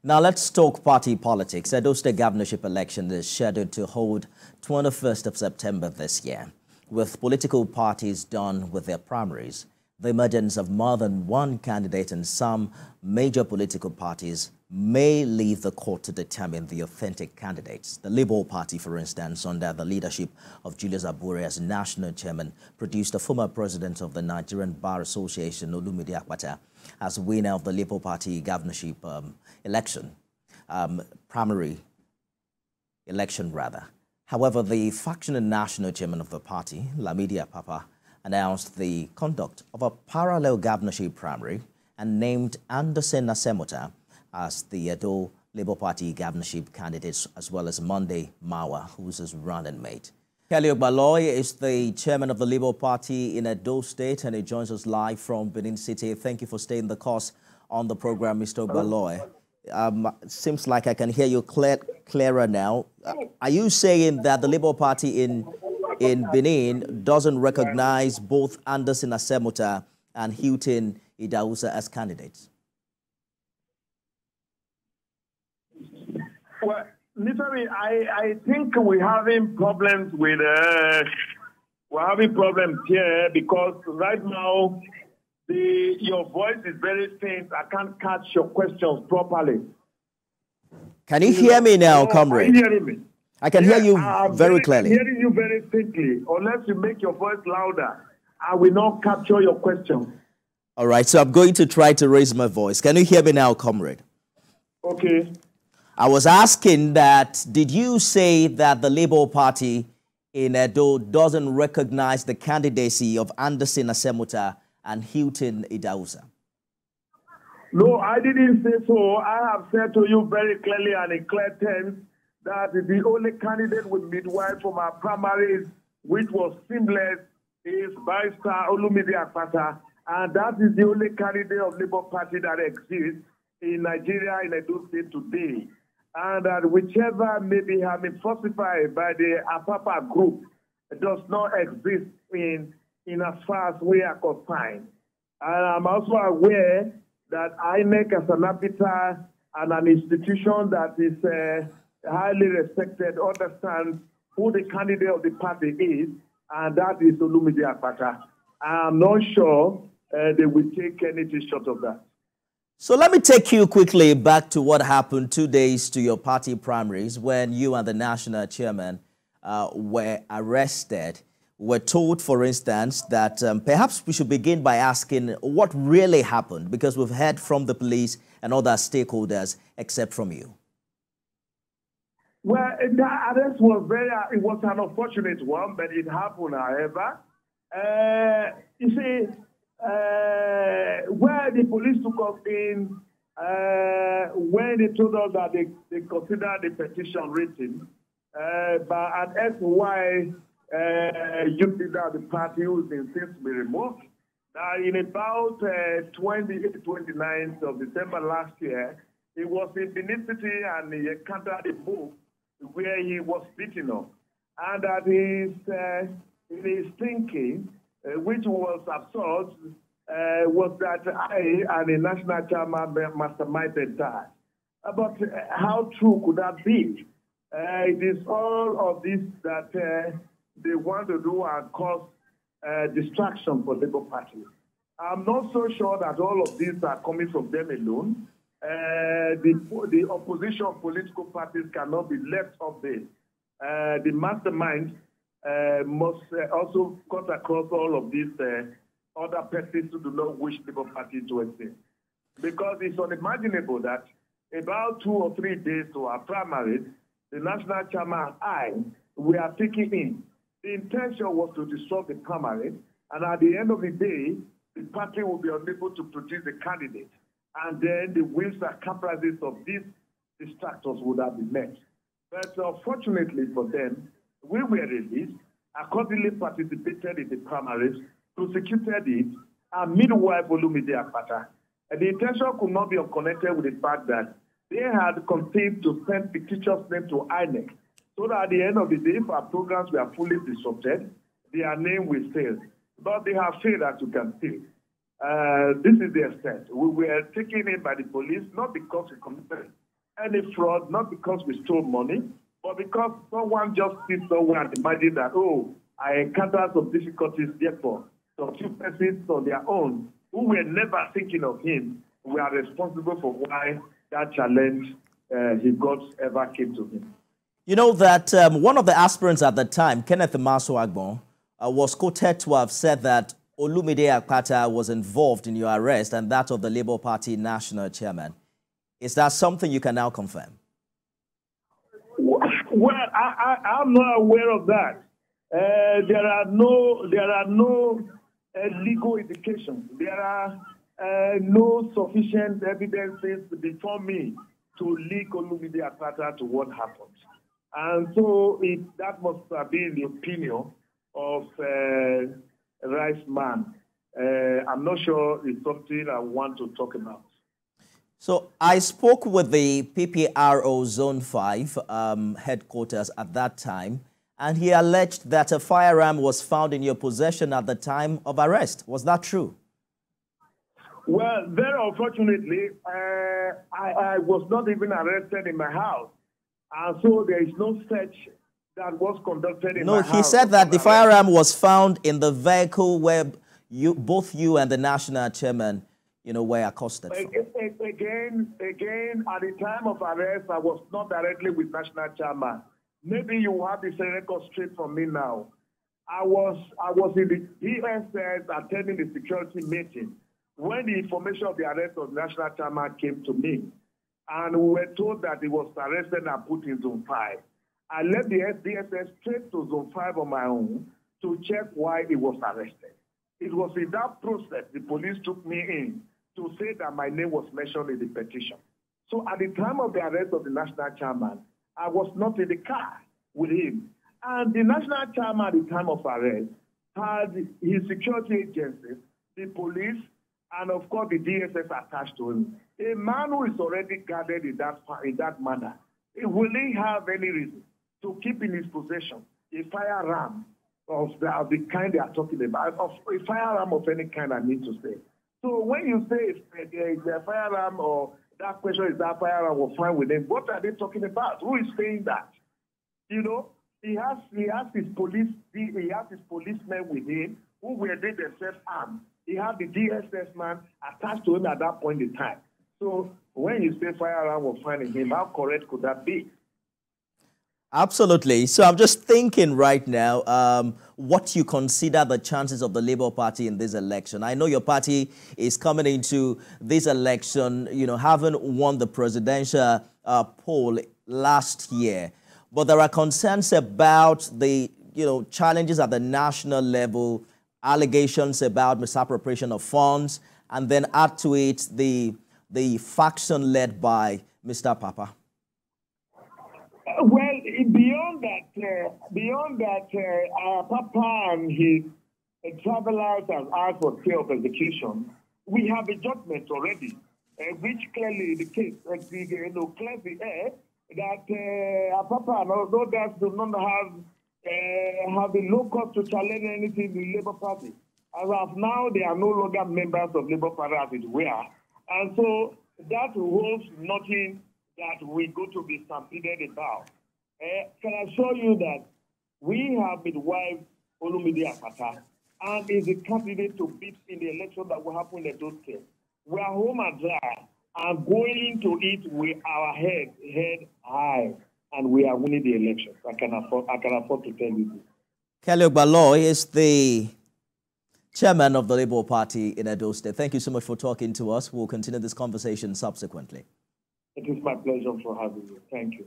Now let's talk party politics. Edo State Governorship election is scheduled to hold 21st of September this year. With political parties done with their primaries, the emergence of more than one candidate in some major political parties may leave the court to determine the authentic candidates. The Labour Party, for instance, under the leadership of Julius Abure as national chairman, produced a former president of the Nigerian Bar Association, Olumide Apapa, as winner of the Labour Party governorship election, primary election rather. However, the factional national chairman of the party, Lamidi Apapa, announced the conduct of a parallel governorship primary and named Anderson Asemota as the Edo Labour Party governorship candidate, as well as Monday Mawa, who's his running mate. Kelly Ogbaloy is the chairman of the Labour Party in Edo State, and he joins us live from Benin City. Thank you for staying the course on the program, Mr. Ogbaloy. Seems like I can hear you clearer now. Are you saying that the Labour Party in Benin doesn't recognize both Anderson Asemota and Hilton Idausa as candidates? Well, literally, I think we're having problems with here because right now your voice is very faint. I can't catch your questions properly. Can you hear me now, comrade? Are you hearing me? I can hear you very clearly. I'm hearing you very faintly. Unless you make your voice louder, I will not capture your question. All right, so I'm going to try to raise my voice. Can you hear me now, comrade? Okay. I was asking that, did you say that the Labour Party in Edo doesn't recognize the candidacy of Anderson Asemota and Hilton Idausa? No, I didn't say so. I have said to you very clearly and in clear terms that the only candidate with midwife from our primaries, which was seamless, is Barrister Olumide Apapa, and that is the only candidate of Labour Party that exists in Nigeria, in Edo State today. And that whichever may be having falsified by the Apapa group does not exist in as far as we are concerned. And I'm also aware that INEC as an arbiter and an institution that is highly respected understands who the candidate of the party is, and that is Olumide Apapa. I'm not sure they will take anything short of that. So let me take you quickly back to what happened 2 days to your party primaries when you and the national chairman were arrested. We're told, for instance, that perhaps we should begin by asking what really happened, because we've heard from the police and other stakeholders except from you. Well, that arrest was it was an unfortunate one, but it happened, however. You see, where the police took us in, when they told us that they considered the petition written, but at SY, you see that the party who's been since be removed. Now, in about 29th of December last year, he was in Benin City and he encountered a book where he was beaten up. And that his thinking, which was absurd, was that I and the national chairman masterminded that. But how true could that be? It is all of this that they want to do and cause distraction for the Labour Party. I'm not so sure that all of these are coming from them alone. The opposition political parties cannot be left off this. The mastermind must also cut across all of these other persons who do not wish Labour Party to exist. Because it's unimaginable that about 2 or 3 days to our primaries, the national chairman and I, we are taking in. The intention was to disrupt the primary, and at the end of the day, the party will be unable to produce a candidate. And then the wills and caprices of these distractors would have been met. But unfortunately for them, we were released, accordingly participated in the primaries, prosecuted it, and midwife Olumide Apapa. And the intention could not be unconnected with the fact that they had conceived to send fictitious names to INEC, so that at the end of the day, if our programs were fully disrupted, their name will fail. But they have failed, as you can see. This is the extent. We were taken in by the police, not because we committed any fraud, not because we stole money, but because someone just sits somewhere and imagine that, oh, I encountered some difficulties, therefore, some few persons on their own who were never thinking of him were responsible for why that challenge he got ever came to him. You know that one of the aspirants at the time, Kenneth Maso-Agbon, was quoted to have said that Olumide Apapa was involved in your arrest and that of the Labour Party national chairman. Is that something you can now confirm? Well, I'm not aware of that. There are no legal indications. There are no sufficient evidences before me to link Olumide Apapa to what happened. And so that must have been the opinion of Rice Man. I'm not sure it's something I want to talk about. So I spoke with the PPRO Zone 5 headquarters at that time, and he alleged that a firearm was found in your possession at the time of arrest. Was that true? Well, very unfortunately, I was not even arrested in my house. And so there is no search that was conducted in my house. No, he said that the firearm was found in the vehicle where both you and the national chairman, were accosted from. Again, at the time of arrest, I was not directly with national chairman. Maybe you have this record straight from me now. I was in the DSS attending the security meeting when the information of the arrest of the national chairman came to me. And we were told that he was arrested and put in Zone 5. I left the DSS straight to Zone 5 on my own to check why he was arrested. It was in that process the police took me in to say that my name was mentioned in the petition. So at the time of the arrest of the national chairman, I was not in the car with him. And the national chairman at the time of arrest had his security agencies, the police, and of course the DSS attached to him. A man who is already guarded in that manner, will he have any reason to keep in his possession a firearm of the kind they are talking about, of a firearm of any kind, I need to say. So when you say it's a firearm or that question is that firearm was fine with him, what are they talking about? Who is saying that? He has his policemen with him who were themselves armed. He had the DSS man attached to him at that point in time. So when you say firearm was finding him, how correct could that be? Absolutely. So I'm just thinking right now what you consider the chances of the Labour Party in this election. I know your party is coming into this election, having won the presidential poll last year. But there are concerns about the, challenges at the national level, allegations about misappropriation of funds, and then add to it the faction led by Mr. Apapa. Well, beyond that, Apapa and his travelers have asked for fear of execution. We have a judgment already, which clearly indicates, clears the air that Apapa and others do not have the locus to challenge anything in the Labour Party. As of now, they are no longer members of Labour Party as it were. And so that holds nothing that we go to be stampeded about. Can I assure you that we have midwife Olumide Apapa and is a candidate to beat in the election that will happen in those states. We are home and dry and going to it with our head high, and we are winning the election. I can afford to tell you this. Kelly Ogbaloy is the chairman of the Labour Party in Edo State. Thank you so much for talking to us. We'll continue this conversation subsequently. It is my pleasure for having you. Thank you.